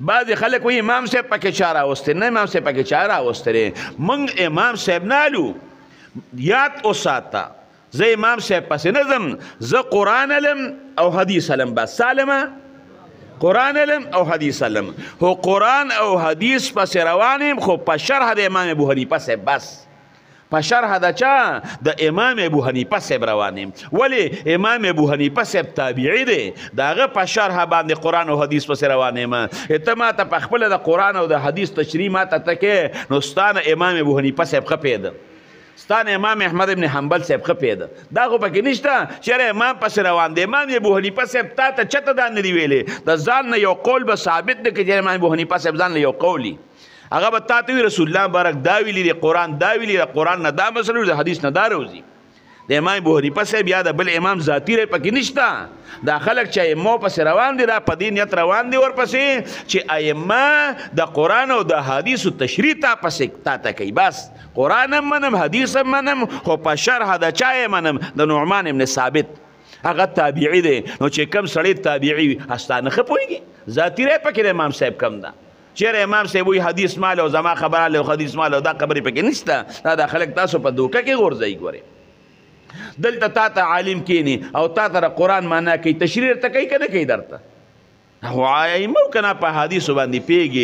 بعضې خلک وایي امام صاحب پکې چا راوستی نه امام صاحب پکې چا راوستی دی موږ امام صاحب نه الو یاد وساته زه امام صاحب پسې نه ځم زه قرآن علم او حدیث علم بس سالمه قرآن علم او حدیث علم خو قرآن او حدیث پسې روان یم خو په شرح د امام ابو حنیفه صاحب بس په شرح د چا د امام ابو حنیفه صاحب روان یم ولې امام ابو حنیفه صاحب تابعي دی د هغه په شرح باندې قرآن او حدیث پسې روان یم ته ماته په خپله د قرآن او د حدیث تشریح ماته ته کې نو ستا نه امام ابو حنیفه صاحب ښه پوهېده ستا نه امام احمد ابن حنبل صاحب ښه پوهېده دا خو پکې نشته چېرې امام پسې روان دی امام ابو حنیفه صاحب تا ته چته دا نه دي ویلې د ځان نه یو قول به ثابت دی که چې امام ابو حنیفه صاحب ځان نه یو قول هغه به تا ته وي رسول الله مبارک دا ویلي دی قرآن دا ویلي د قرآن نه دا مسله د حدیث نه دا روځي د امام ابو حنیفه صاحب یا د بل امام ذاتي دی پکې نشته دا خلک چې ائمو پسې روان دي دا په دې نیت روان دي ورپسې چې ائمه د قرآن او د حدیثو تشریح تا پسې تا ته کوي بس قرآن هم منم حدیث هم منم خو په شرح د چا یې منم د نعمان ابن ثابت هغه تابعي دی نو چې کم سړی تابعي وي هستا نه ښه پوهېږي ذاتي دی پکې د امام صاحب کم ده چېرې امام صاحب وایي حدیث مال او زما خبره له حدیث مال او دا خبرې پکې نشته دا خلک تاسو په دوکه کې غورځوي ګورئ دلته تا ته عالم کینی او تا ته قرآن معنا کوي تشریح ته کوي که نه کوي درته خو ائمه که نه په حدیثو باندې پوهېږي